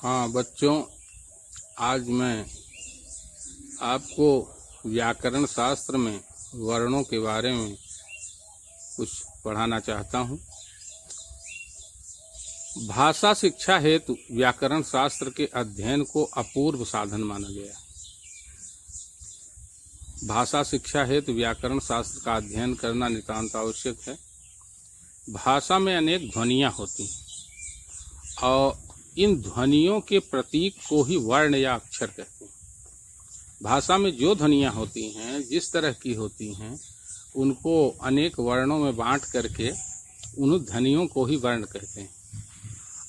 हाँ बच्चों, आज मैं आपको व्याकरण शास्त्र में वर्णों के बारे में कुछ पढ़ाना चाहता हूँ। भाषा शिक्षा हेतु व्याकरण शास्त्र के अध्ययन को अपूर्व साधन माना गया। भाषा शिक्षा हेतु व्याकरण शास्त्र का अध्ययन करना नितांत आवश्यक है। भाषा में अनेक ध्वनियाँ होती हैं और इन ध्वनियों के प्रतीक को ही वर्ण या अक्षर कहते हैं। भाषा में जो ध्वनियाँ होती हैं, जिस तरह की होती हैं, उनको अनेक वर्णों में बांट करके उन ध्वनियों को ही वर्ण कहते हैं।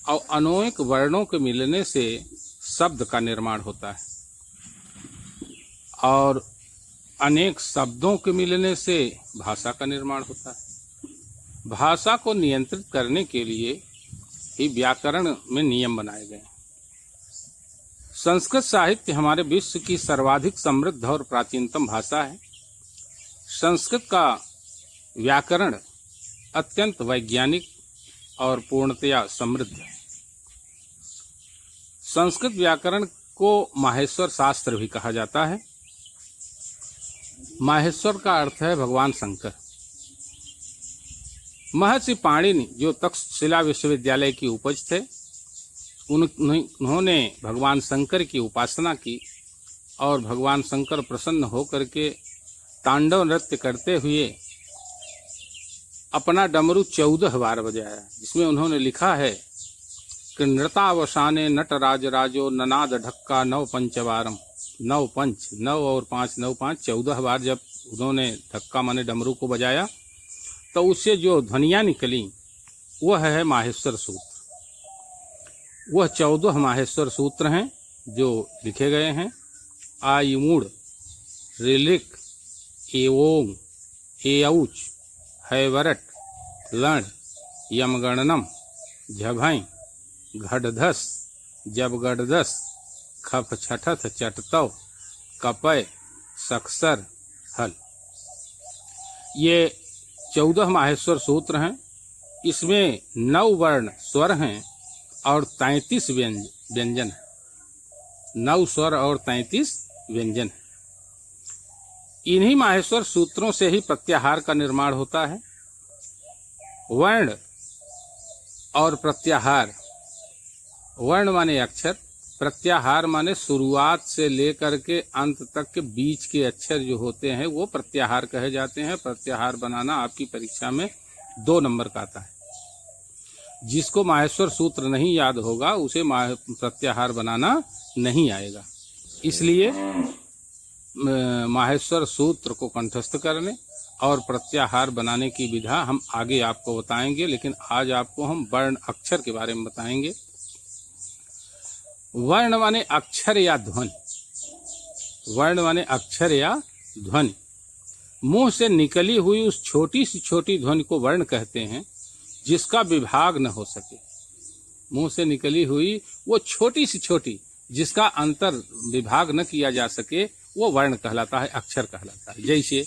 और अनेक वर्णों के मिलने से शब्द का निर्माण होता है और अनेक शब्दों के मिलने से भाषा का निर्माण होता है। भाषा को नियंत्रित करने के लिए ही व्याकरण में नियम बनाए गए। संस्कृत साहित्य हमारे विश्व की सर्वाधिक समृद्ध और प्राचीनतम भाषा है। संस्कृत का व्याकरण अत्यंत वैज्ञानिक और पूर्णतया समृद्ध है। संस्कृत व्याकरण को माहेश्वर शास्त्र भी कहा जाता है। माहेश्वर का अर्थ है भगवान शंकर। महर्षि पाणिनि जो तक्षशिला विश्वविद्यालय की उपज थे, उन्होंने भगवान शंकर की उपासना की और भगवान शंकर प्रसन्न होकर के तांडव नृत्य करते हुए अपना डमरू 14 बार बजाया, जिसमें उन्होंने लिखा है कि नृतावसाने नटराज राजो ननाद ढक्का 9 पंचवारम। 9 पंच, 9 और 5, 9 5 14 बार जब उन्होंने धक्का माने डमरू को बजाया तो उससे जो ध्वनियाँ निकली वह है माहेश्वर सूत्र। वह 14 माहेश्वर सूत्र हैं जो लिखे गए हैं। आयुमूढ़, ऋलिक, एवोंग, एऔच, हैवरट, लण, यमगणनम, झभई, घटधस, जबगढ़दस, खप छठथ चटतव, कपय, सक्सर, हल। ये 14 माहेश्वर सूत्र हैं। इसमें 9 वर्ण स्वर हैं और 33 व्यंजन है। 9 स्वर और 33 व्यंजन है। इन्हीं माहेश्वर सूत्रों से ही प्रत्याहार का निर्माण होता है। वर्ण और प्रत्याहार, वर्ण माने अक्षर, प्रत्याहार माने शुरुआत से लेकर के अंत तक के बीच के अक्षर जो होते हैं वो प्रत्याहार कहे जाते हैं। प्रत्याहार बनाना आपकी परीक्षा में 2 नंबर का आता है। जिसको माहेश्वर सूत्र नहीं याद होगा उसे प्रत्याहार बनाना नहीं आएगा। इसलिए माहेश्वर सूत्र को कंठस्थ करने और प्रत्याहार बनाने की विधा हम आगे आपको बताएंगे, लेकिन आज आपको हम वर्ण अक्षर के बारे में बताएंगे। वर्ण माने अक्षर या ध्वनि। वर्ण माने अक्षर या ध्वनि। मुंह से निकली हुई उस छोटी सी छोटी ध्वनि को वर्ण कहते हैं जिसका विभाग न हो सके। मुंह से निकली हुई वो छोटी सी छोटी जिसका अंतर विभाग न किया जा सके वो वर्ण कहलाता है, अक्षर कहलाता है। जैसे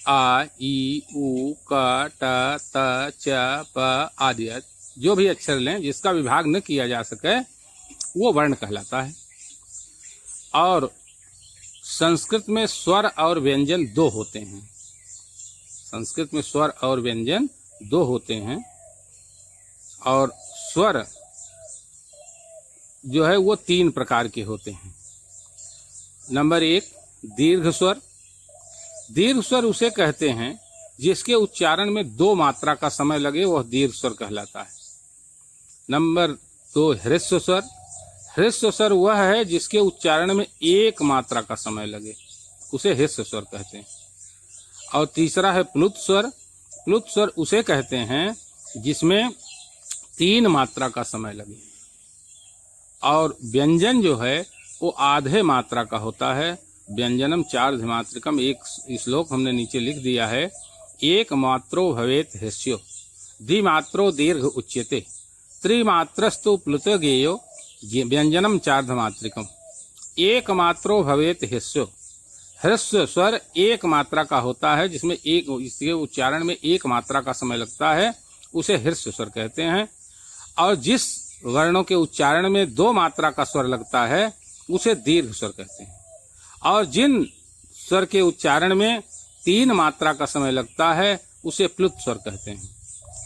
आ, ई, उ, क, ट, त, च, प आदि जो भी अक्षर लें जिसका विभाग न किया जा सके वो वर्ण कहलाता है। और संस्कृत में स्वर और व्यंजन 2 होते हैं। संस्कृत में स्वर और व्यंजन 2 होते हैं और स्वर जो है वो 3 प्रकार के होते हैं। नंबर 1 दीर्घ स्वर। दीर्घ स्वर उसे कहते हैं जिसके उच्चारण में 2 मात्रा का समय लगे, वह दीर्घ स्वर कहलाता है। नंबर 2 ह्रस्व स्वर। ह्रस्व स्वर वह है जिसके उच्चारण में 1 मात्रा का समय लगे, उसे ह्रस्व स्वर कहते हैं। और तीसरा है प्लुत स्वर। प्लुत स्वर उसे कहते हैं जिसमें 3 मात्रा का समय लगे। और व्यंजन जो है वो आधे मात्रा का होता है। व्यंजनम 4 द्विमात्रिकम, एक श्लोक हमने नीचे लिख दिया है। 1 मात्रो भवेत ह्रस्यो, द्विमात्रो दीर्घ उच्यते, त्रिमात्रस्तु प्लुत गेयो, व्यंजनम 4 द्विमात्रिकम। 1 मात्रो भवेत ह्रस्यो। ह्रस्व स्वर 1 मात्रा का होता है जिसमें इसके उच्चारण में 1 मात्रा का समय लगता है, उसे ह्रस्व स्वर कहते हैं। और जिस वर्णों के उच्चारण में 2 मात्रा का स्वर लगता है उसे दीर्घ स्वर कहते हैं, और जिन स्वर के उच्चारण में 3 मात्रा का समय लगता है उसे प्लुत स्वर कहते हैं।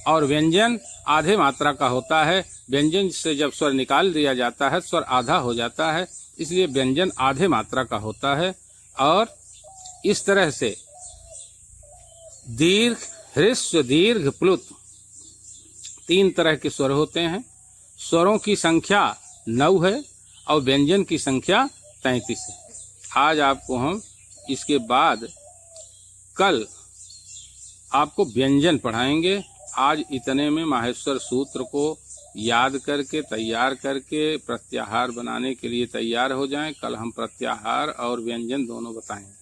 और व्यंजन आधे मात्रा का होता है, व्यंजन से जब स्वर निकाल दिया जाता है स्वर आधा हो जाता है, इसलिए व्यंजन आधे मात्रा का होता है। और इस तरह से दीर्घ, ह्रस्व, दीर्घ, प्लुत 3 तरह के स्वर होते हैं। स्वरों की संख्या 9 है और व्यंजन की संख्या 33 है। आज आपको हम इसके बाद कल आपको व्यंजन पढ़ाएंगे। आज इतने में माहेश्वर सूत्र को याद करके तैयार करके प्रत्याहार बनाने के लिए तैयार हो जाएं। कल हम प्रत्याहार और व्यंजन दोनों बताएंगे।